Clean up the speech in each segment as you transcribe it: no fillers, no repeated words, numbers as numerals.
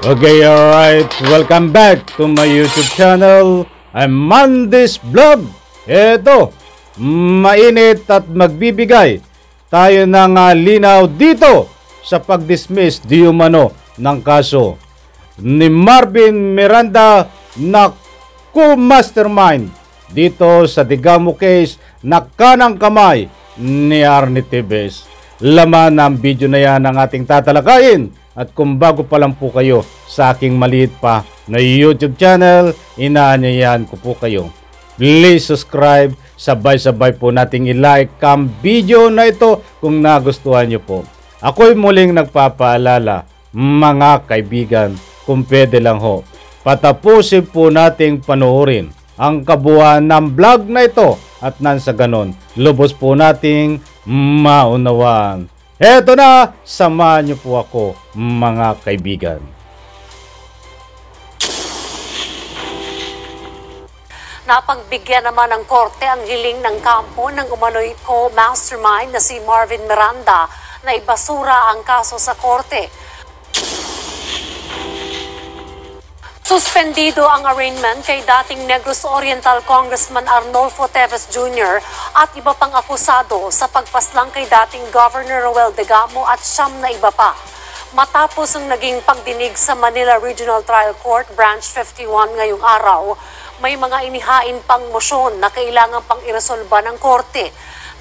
Okay, alright. Welcome back to my YouTube channel. I'm Mandy's Vlog. Eto, mainit at magbibigay tayo ng linaw dito sa pag-dismiss di umano ng kaso ni Marvin Miranda na co-mastermind dito sa Digamo case na kanang kamay ni Arnie Tevez. Laman ng video na yan ang ating tatalakayin. At kung bago pa lang po kayo sa aking maliit pa na YouTube channel, inaanyayahan ko po kayo. Please subscribe, sabay-sabay po nating i-like ang video na ito kung nagustuhan nyo po. Ako'y muling nagpapaalala, mga kaibigan, kung pwede lang ho, patapusin po nating panoorin ang kabuuan ng vlog na ito at nang sa ganon, lubos po nating maunawaan. Eto na, samahan niyo po ako, mga kaibigan. Napagbigyan naman ng korte ang hiling ng kampo ng umano'y co-mastermind na si Marvin Miranda na ibasura ang kaso sa korte. Suspendido ang arraignment kay dating Negros Oriental Congressman Arnolfo Tevez Jr. at iba pang akusado sa pagpaslang kay dating Governor Roel Digamo at siyam na iba pa. Matapos ang naging pagdinig sa Manila Regional Trial Court Branch 51 ngayong araw, may mga inihain pang mosyon na kailangan pang iresolba ng korte.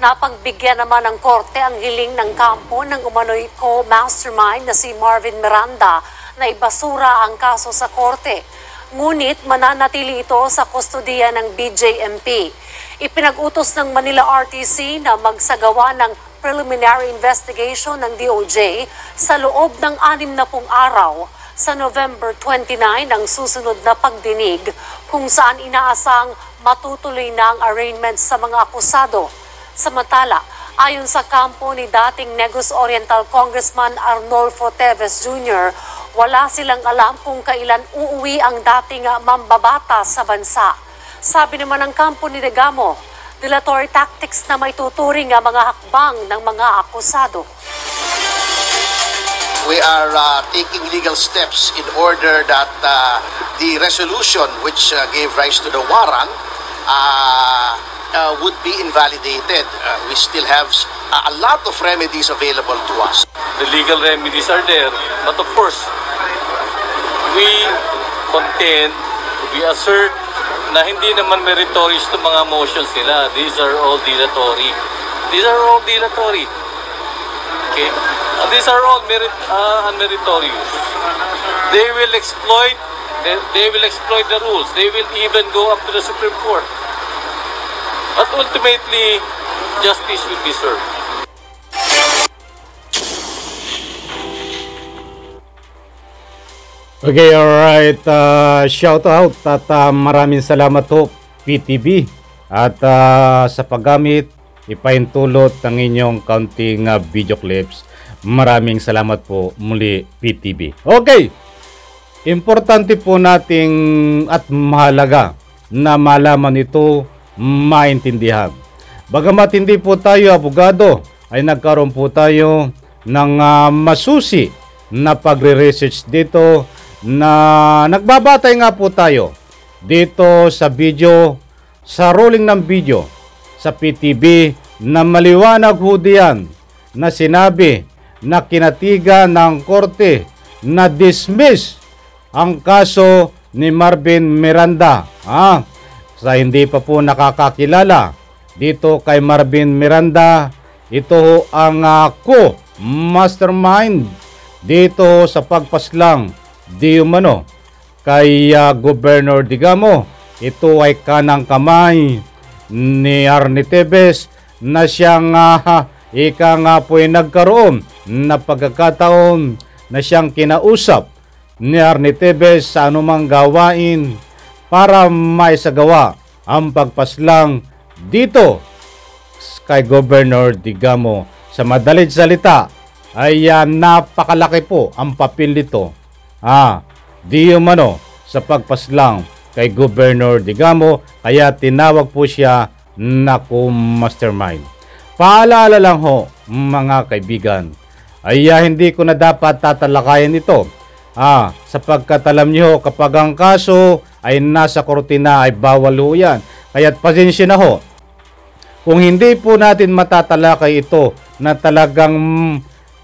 Napagbigyan naman ng korte ang hiling ng kampo ng umano'y co-mastermind na si Marvin Miranda na ibasura ang kaso sa korte. Ngunit mananatili ito sa kustodiya ng BJMP. Ipinag-utos ng Manila RTC na magsagawa ng preliminary investigation ng DOJ sa loob ng 60 araw sa November 29 ang susunod na pagdinig kung saan inaasang matutuloy na ang arraignment sa mga akusado. Samantala, ayon sa kampo ni dating Negros Oriental Congressman Arnolfo Tevez Jr., wala silang alam kung kailan uuwi ang dating mambabatas sa bansa. Sabi naman ng kampo ni Digamo, dilatory tactics na may tuturing ang mga hakbang ng mga akusado. We are taking legal steps in order that the resolution which gave rise to the warrant would be invalidated. We still have a lot of remedies available to us. The legal remedies are there, but of course, we contend, we assert na hindi naman meritorious itong mga motions nila. These are all dilatory. These are all dilatory. Okay? These are all unmeritorious. They will exploit the rules. They will even go up to the Supreme Court. But ultimately, justice will be served. Okay, alright. Shout out at maraming salamat po PTV at sa paggamit, ipaintulot ng inyong counting video clips. Maraming salamat po muli PTV. Okay, importante po nating at mahalaga na malaman ito, maintindihan. Bagamat hindi po tayo abogado, ay nagkaroon po tayo ng masusi na pagre-research dito na nagbabatay nga po tayo dito sa video, sa rolling ng video sa PTV na maliwanag ho diyan na sinabi na kinatigan ng korte na dismiss ang kaso ni Marvin Miranda. Sa hindi pa po nakakakilala dito kay Marvin Miranda, ito ho ang co-mastermind dito sa pagpaslang di umano kay Governor Digamo. Ito ay kanang kamay ni Arnie Tevez na siyang ika nga po ay nagkaroon na pagkakataon na siyang kinausap ni Arnie Tevez sa anumang gawain para maisagawa ang pagpaslang dito kay Governor Digamo. Sa madaling salita ay napakalaki po ang papel nito di umano sa pagpaslang kay Governor Digamo, kaya tinawag po siya na co-mastermind. Paalala lang ho mga kaibigan, ay hindi ko na dapat tatalakayan ito Sapagkat alam nyo, kapag ang kaso ay nasa korte na, ay bawal ho yan. Kaya't pasensya na ho. Kung hindi po natin matatalakay ito na talagang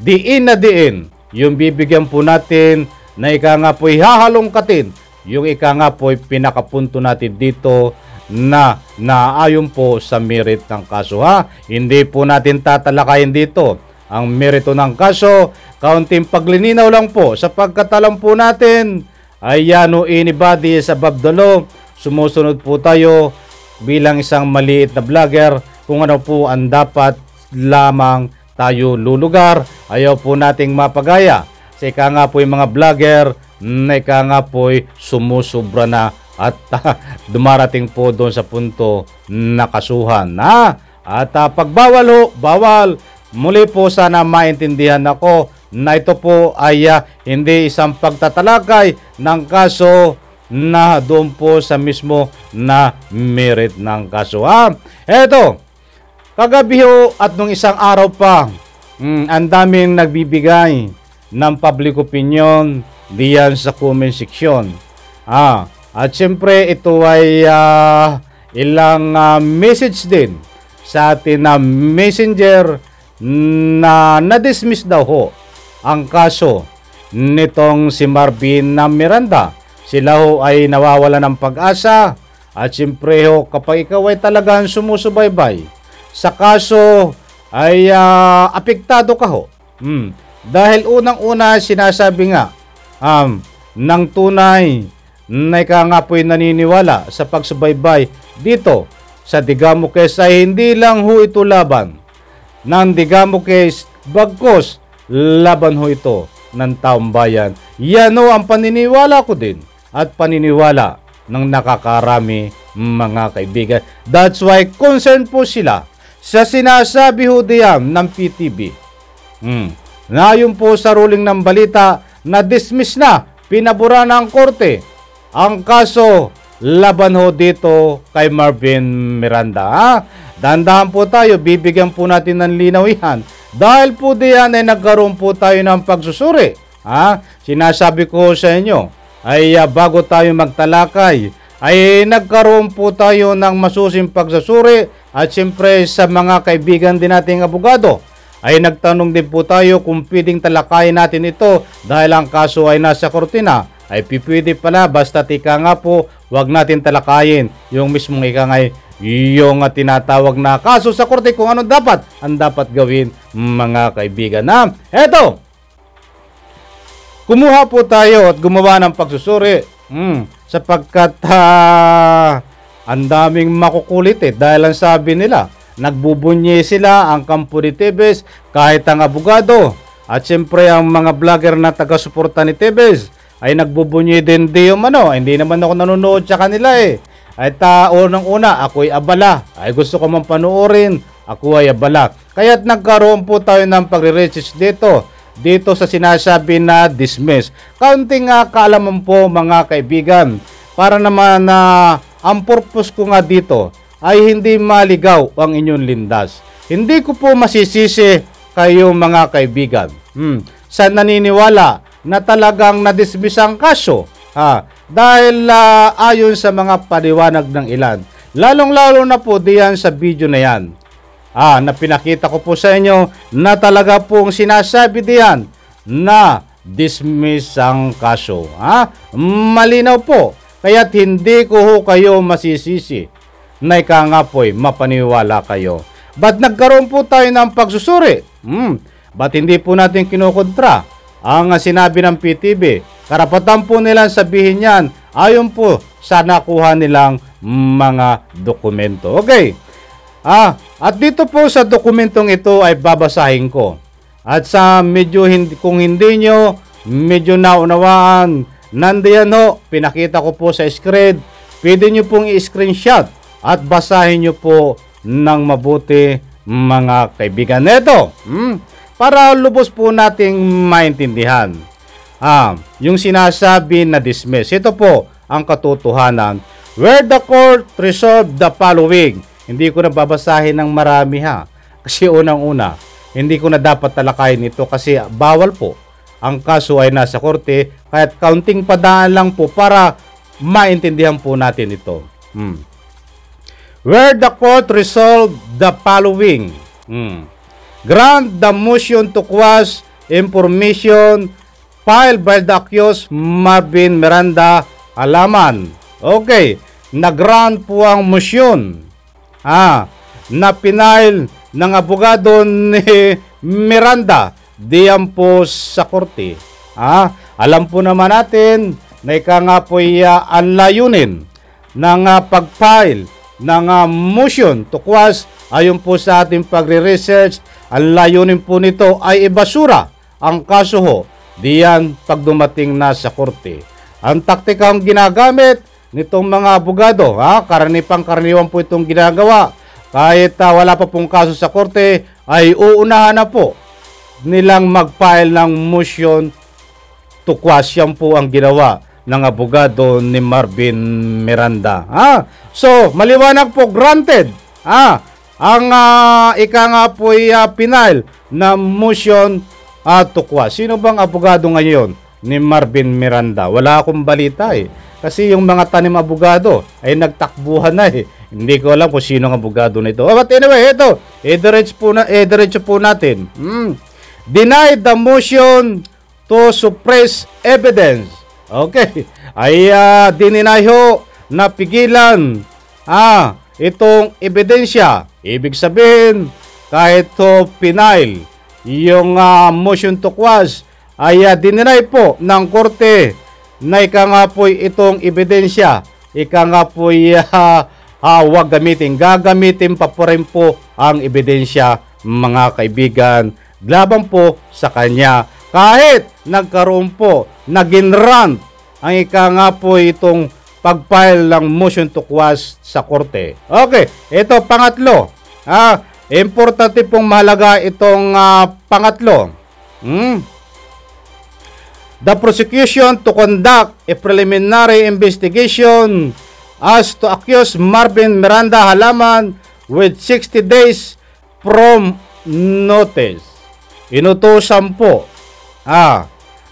diin na diin, yung bibigyan po natin na ika nga po'y hahalongkatin, yung ika nga po'y pinakapunto natin dito na naayon po sa merit ng kaso. Hindi po natin tatalakayin dito ang merito ng kaso, kaunting paglilinaw lang po sapagkat alam po natin ay anybody is above the law. Sumusunod po tayo bilang isang maliit na vlogger kung ano po ang dapat lamang tayo lulugar. Ayaw po nating mapagaya sa ika nga po yung mga vlogger na ika nga po sumusubra na at dumarating po doon sa punto na kasuhan. At pagbawal ho, bawal. Muli po sana maintindihan ako na ito po ay hindi isang pagtatalakay ng kaso na doon po sa mismo na merit ng kaso. Eto, kagabi ho at nung isang araw pa, ang daming nagbibigay ng public opinion diyan sa comment section. At syempre ito ay ilang message din sa atin na messenger na na-dismiss daw ho ang kaso nitong si Marvin Miranda. Sila ho ay nawawala ng pag-asa at syempre ho kapag ikaw ay talagang sumusubaybay sa kaso ay apektado ka ho. Dahil unang-una sinasabi nga ng tunay na ika nga po'y naniniwala sa pagsubaybay dito sa Digamo case ay hindi lang ho ito laban ng Digamo case, bagkos laban ho ito ng taong bayan. Yan ho ang paniniwala ko din at paniniwala ng nakakarami mga kaibigan. That's why concerned po sila sa sinasabi ho diyan ng PTV. Na yun po sa ruling ng balita na dismiss na, pinabura na ang korte ang kaso laban ho dito kay Marvin Miranda. Dandahan po tayo, bibigyan po natin ng linaw yan. Dahil po diyan ay nagkaroon po tayo ng pagsusuri. Sinasabi ko sa inyo, ay bago tayo magtalakay, ay nagkaroon po tayo ng masusing pagsusuri. At siyempre sa mga kaibigan din nating abogado, ay nagtanong din po tayo kung pwedeng talakayin natin ito dahil ang kaso ay nasa korte na. Ay pipwede pala basta tika nga po, wag natin talakayin yung mismong ikangay yung tinatawag na kaso sa korte kung ano dapat ang dapat gawin mga kaibigan. Eto, kumuha po tayo at gumawa ng pagsusuri sapagkat ang daming makukulit dahil ang sabi nila nagbubunyi sila ang kampo ni Tevez kahit ang abogado at siyempre ang mga vlogger na taga-suporta ni Tevez ay nagbubunyi din di yung hindi naman ako nanonood sa kanila At unang-una, ako'y abala. Ay gusto ko man panoorin, ako ay abala. Kaya't nagkaroon po tayo ng pagre-research dito sa sinasabi na dismiss. Kaunting kaalaman po mga kaibigan, para naman ang purpose ko nga dito ay hindi maligaw ang inyong lindas. Hindi ko po masisisi kayo mga kaibigan sa naniniwala na talagang na-dismiss ang kaso. Dahil ayon sa mga paliwanag ng ilan, lalong-lalo na po diyan sa video na yan, na pinakita ko po sa inyo na talaga pong sinasabi diyan na dismiss ang kaso. Malinaw po, kaya't hindi ko ho kayo masisisi na ika nga po'y mapaniwala kayo. Ba't nagkaroon po tayo ng pagsusuri? Ba't hindi po natin kinukontra ang sinabi ng PTV? Karapatan po nilang sabihin yan ayon po sa nakuha nilang mga dokumento. Okay. At dito po sa dokumentong ito ay babasahin ko. At sa kung hindi nyo medyo naunawaan, nandiyan ho, pinakita ko po sa screen. Pwede nyo pong i-screenshot at basahin nyo po ng mabuti mga kaibigan. Ito, para lubos po nating maintindihan. Yung sinasabi na dismiss, ito po ang katotohanan. Where the court resolved the following. Hindi ko na babasahin ng marami kasi unang-una, hindi ko na dapat talakayin ito kasi bawal po. ang kaso ay nasa korte, kahit kaunting padaan lang po para maintindihan po natin ito. Where the court resolved the following. Grant the motion to quash information filed by the accused Marvin Miranda Halaman. Okay, nag-grant po ang motion na pinail ng abogado ni Miranda diyan po sa korte. Alam po naman natin na ika nga po ang layunin ng pag-file ng motion to quash ayon po sa ating pagre-research. Ang layunin po nito ay ibasura ang kaso ho diyan pag dumating na sa korte. Ang taktikang ginagamit nitong mga abogado, karaniwan po itong ginagawa. Kahit wala pa pong kaso sa korte, ay uunahan na po nilang mag-file ng motion to quash. Yan po ang ginawa ng abogado ni Marvin Miranda. So, maliwanag po, granted. Ang ika nga po pinail na motion to quash. Sino bang abogado ngayon ni Marvin Miranda? Wala akong balita Kasi yung mga tanim abogado ay nagtakbuhan na Hindi ko alam kung sino ang abogado nito. But anyway, ito. Diretso po natin. Denied the motion to suppress evidence. Okay. Ay dininay ho na pigilan itong ebidensya. Ibig sabihin, kahit pinail yung motion to quash, ay dininay po ng korte na ika nga po'y itong ebidensya, ika nga po'y wag gamitin. Gagamitin pa po rin po ang ebidensya, mga kaibigan, laban po sa kanya. Kahit nagkaroon po, nag-grant ang ika nga po'y itong pag-file ng motion to quash sa korte. Okay, ito pangatlo. Importante pong mahalaga itong pangatlo. The prosecution to conduct a preliminary investigation as to accuse Marvin Miranda Halaman with 60 days from notice. Inutusan po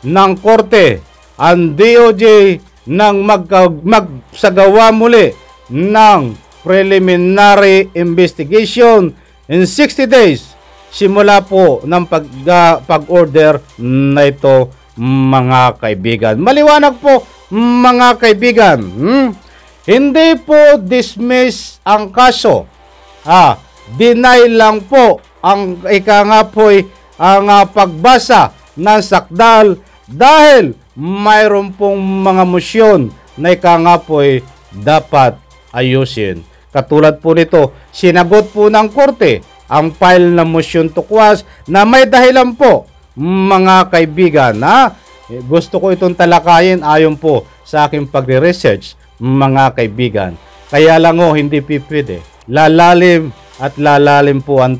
ng korte ang DOJ nang magsagawa muli ng preliminary investigation in 60 days simula po ng pag-order na ito, mga kaibigan. Maliwanag po, mga kaibigan. Hindi po dismiss ang kaso. Deny lang po ang ika nga po'y ang pagbasa ng sakdal dahil mayroon pong mga motion na ika nga po'y dapat ayusin. Katulad po nito, sinagot po ng korte ang file na motion to quash na may dahilan po, mga kaibigan. Gusto ko itong talakayin ayon po sa aking pagre-research, mga kaibigan. Kaya lang hindi pipwede. Lalalim at lalalim po ang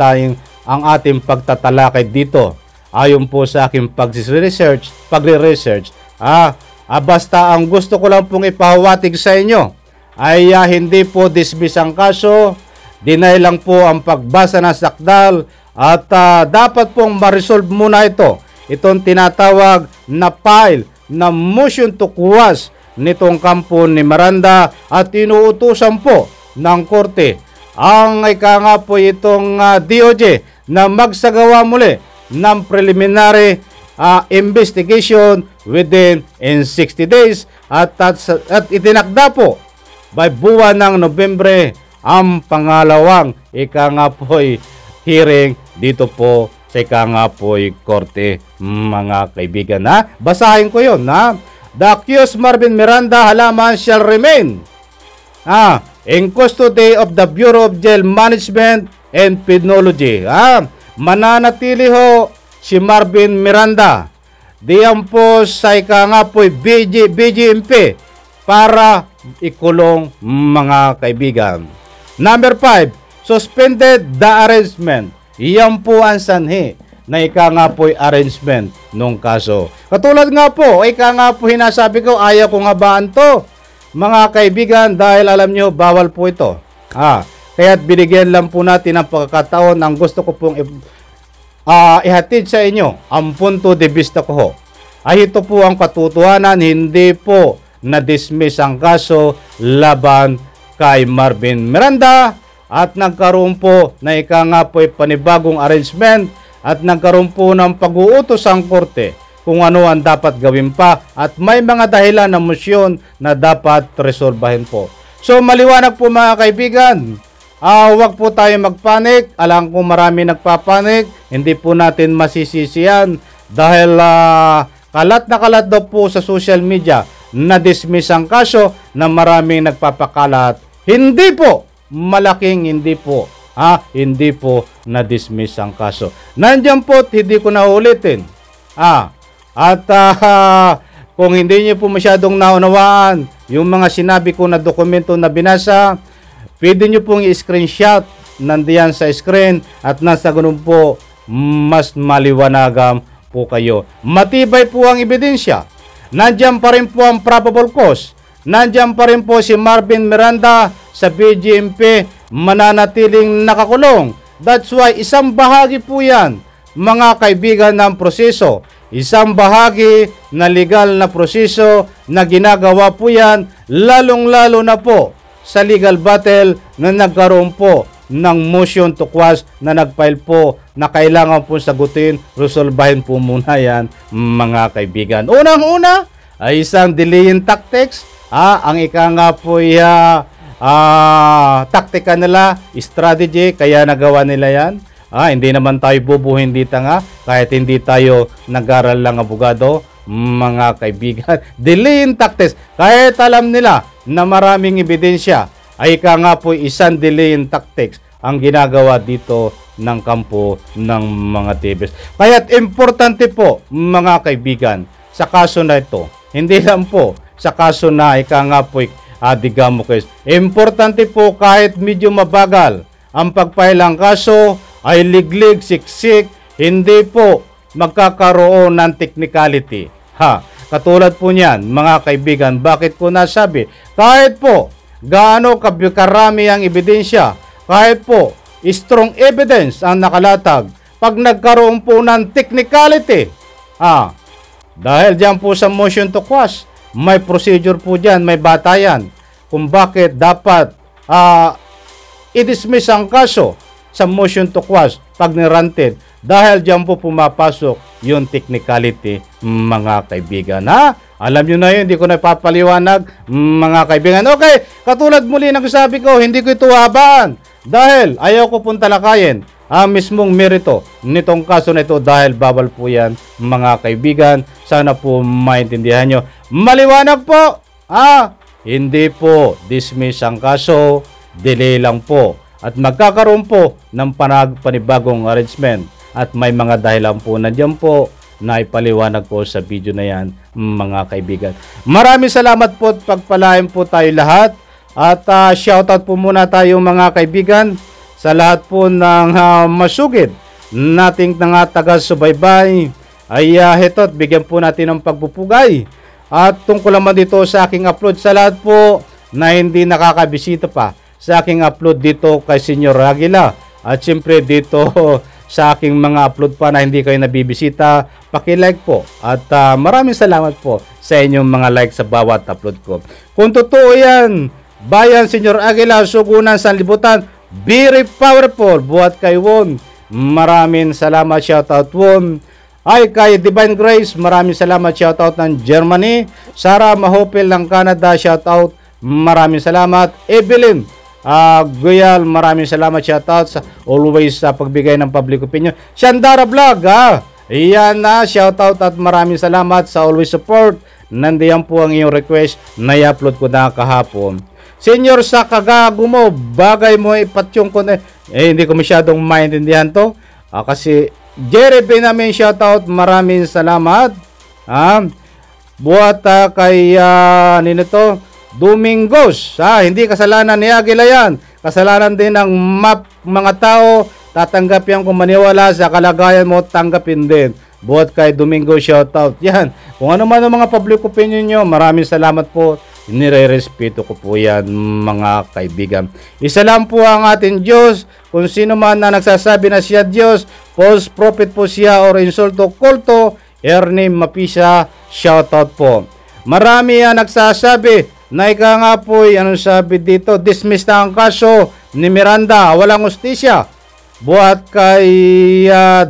ating pagtatalakay dito ayon po sa aking pagre-research. Basta ang gusto ko lang pong ipahawatig sa inyo ay hindi po dismiss ang kaso, deny lang po ang pagbasa ng sakdal, at dapat pong ma-resolve muna itong tinatawag na file na motion to quash nitong kampo ni Miranda, at inuutusan po ng korte ang ika nga po itong DOJ na magsagawa muli ng preliminary investigation within 60 days at itinakda po by buwan ng Nobyembre ang pangalawang ika nga po'y hearing dito po sa ika nga po'y korte, mga kaibigan. Basahin ko yun. The accused Marvin Miranda Halaman shall remain in custody of the Bureau of Jail Management and Penology. Mananatili ho si Marvin Miranda diyan po sa ika nga po'y BGMP para ikulong, mga kaibigan. Number 5, suspended the arrangement. Iyan po ang sanhi na ika nga po'y arrangement nung kaso. Katulad nga po, ika nga po hinasabi ko, ayaw ko nga baan to, mga kaibigan, dahil alam nyo, bawal po ito. Kaya't binigyan lang po natin ang pagkakataon. Ang gusto ko pong ihatid sa inyo ang punto de vista ko ho. ay ito po ang katotohanan, hindi po na-dismiss ang kaso laban kay Marvin Miranda at nagkaroon po na ika nga po ay panibagong arrangement at nagkaroon po ng pag-uutos ang korte kung ano ang dapat gawin pa at may mga dahilan ng motion na dapat resolbahin po. So maliwanag po mga kaibigan, huwag po tayo magpanik. Alam ko marami nagpapanik, hindi po natin masisisiyan dahil kalat na kalat daw po sa social media na dismiss ang kaso na maraming nagpapakalat. Hindi po, malaking hindi po. Hindi po na-dismiss ang kaso. Nandiyan po, hindi ko na ulitin. Kung hindi niyo po masyadong naunawaan yung mga sinabi ko na dokumento na binasa, pwede niyo pong i-screenshot nandiyan sa screen at nasa ganun po mas maliwanagan po kayo. Matibay po ang ebidensya. Nandiyan pa rin po ang probable cause. Nandiyan pa rin po si Marvin Miranda sa BGMP mananatiling nakakulong. That's why isang bahagi po yan, mga kaibigan, ng proseso. Isang bahagi na legal na proseso na ginagawa po yan, lalong-lalo na po sa legal battle na nagkaroon po ng motion to quash na nagfile po na kailangan po sagutin, resolbahin po muna yan, mga kaibigan. Unang-una ay isang delaying tactics. Ang ika nga po ay taktika nila, strategy, kaya nagawa nila yan. Hindi naman tayo bubo, hindi tanga, kahit hindi tayo nag-aral lang abogado, mga kaibigan. Delaying tactics, kahit alam nila na maraming ebidensya, ay ika nga po isang delaying tactics ang ginagawa dito ng kampo ng mga TVs. Kaya't importante po, mga kaibigan, sa kaso na ito, hindi lang po sa kaso na ika nga po Digamo case. Importante po kahit medyo mabagal ang pagpailang kaso ay liglig, siksik, hindi po magkakaroon ng technicality. Katulad po niyan, mga kaibigan, bakit ko nasabi? Kahit po gaano karami ang ebidensya, kahit po strong evidence ang nakalatag, pag nagkaroon po ng technicality, dahil dyan po sa motion to quash, may procedure po dyan, may batayan kung bakit dapat i-dismiss ang kaso sa motion to quash pag niranted. Dahil dyan po pumapasok yung technicality, mga kaibigan. Alam nyo na yun, hindi ko na papaliwanag, mga kaibigan. Okay, katulad muli ng sabi ko, hindi ko ito habaan dahil ayaw ko pong talakayin ang mismong merito nitong kaso na ito dahil bawal po yan, mga kaibigan. Sana po maintindihan nyo. Maliwanag po, hindi po dismiss ang kaso, delay lang po. At magkakaroon po ng panibagong arrangement. At may mga dahilan po nandiyan po na ipaliwanag po sa video na yan, mga kaibigan. Maraming salamat po at pagpalain po tayo lahat. At shoutout po muna tayo, mga kaibigan, sa lahat po ng masugid nating taga-subaybay. Ay heto't bigyan po natin ng pagpupugay. At tungkol naman dito sa aking upload, sa lahat po na hindi nakakabisita pa sa aking upload dito kay Senyor Aguila. At siyempre dito sa aking mga upload pa na hindi kayo nabibisita, paki-like po. At maraming salamat po sa inyong mga like sa bawat upload ko. Kung totoo yan, Bayan Senyor Aguila, Sugunan, Sanlibutan, very powerful. Buhat kay Won. Maraming salamat, shoutout Won. Ay kay Divine Grace, maraming salamat, shoutout ng Germany. Sarah Mahopel ng Canada, shoutout, maraming salamat. Evelyn Guyal, maraming salamat, shoutout sa always sa pagbigay ng public opinion. Shandara Vlog, iyan na, shoutout at maraming salamat sa always support. Nandiyan po ang iyong request na i-upload ko na kahapon. Senyor sa kagago mo, bagay mo ipatyong ko na, hindi ko masyadong maintindihan to. Kasi Jerry Benamin, shoutout, maraming salamat. Buhat kay nito Domingos, hindi kasalanan ni Aguila yan. Kasalanan din ng mga tao. Tatanggapin kung maniwala sa kalagayan mo, tanggapin din. Buhat kay Domingos, shoutout. Yan. Kung ano man ang mga public opinion nyo, maraming salamat po. Nire-respeto ko po yan, mga kaibigan. Isa lang po ang ating Diyos. Kung sino man na nagsasabi na siya Diyos, false prophet po siya or insulto, kulto, Ernie Mapisa, shoutout po. Marami ang nagsasabi na ika nga po, anong sabi dito, dismiss na ang kaso ni Miranda, walang hustisya. Buhat kay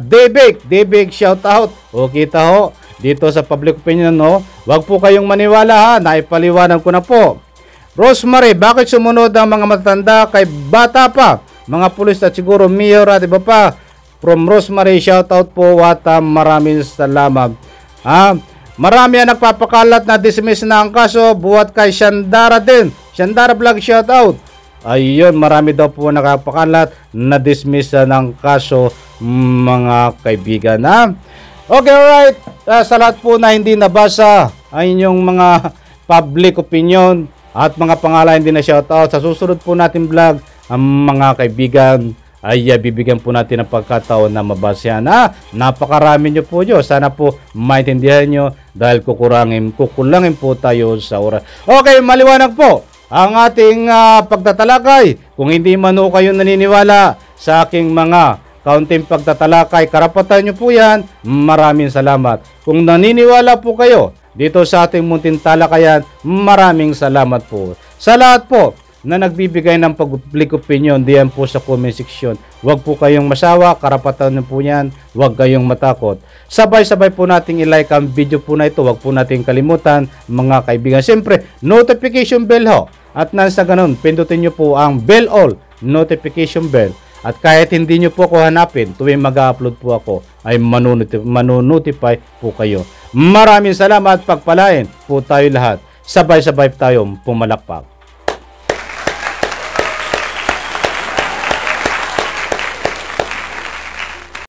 Debig, shoutout. O kita ho, dito sa public opinion, no? Wag po kayong maniwala ha, naipaliwanag ko na po. Rosemary, bakit sumunod ang mga matatanda kay bata pa? Mga pulis at siguro mayor at iba pa. From Rosemary, shoutout po at maraming salamat. Marami ang nagpapakalat na dismiss na ang kaso, buhat kay Shandara din. Shandara Vlog, shoutout. Ayun, marami daw po nakapakalat na dismiss ng kaso, mga kaibigan. Okay, alright. Sa lahat po na hindi nabasa ay inyong mga public opinion at mga pangalan hindi na shoutout, sa susunod po natin vlog, ang mga kaibigan ay bibigyan po natin ng pagkataon na mabasa yan. Napakarami nyo po nyo. Sana po maintindihan nyo dahil kukulangin po tayo sa oras. Okay, maliwanag po ang ating pagtatalakay. Kung hindi man ho kayo naniniwala sa aking mga kaunting pagtatalakay, karapatan nyo po yan. Maraming salamat. Kung naniniwala po kayo dito sa ating munting talakayan, maraming salamat po. Sa lahat po na nagbibigay ng public opinion, diyan po sa comment section. Huwag po kayong masawa, karapatan nyo po yan. Huwag kayong matakot. Sabay-sabay po nating i-like ang video po na ito. Huwag po nating kalimutan, mga kaibigan. Siyempre, notification bell ho. At nasa ganun, pindutin nyo po ang bell all, notification bell. At kahit hindi nyo po ako hanapin, tuwing mag-upload po ako, ay manonotify po kayo. Maraming salamat, pagpalain po tayo lahat. Sabay-sabay tayong pumalakpak.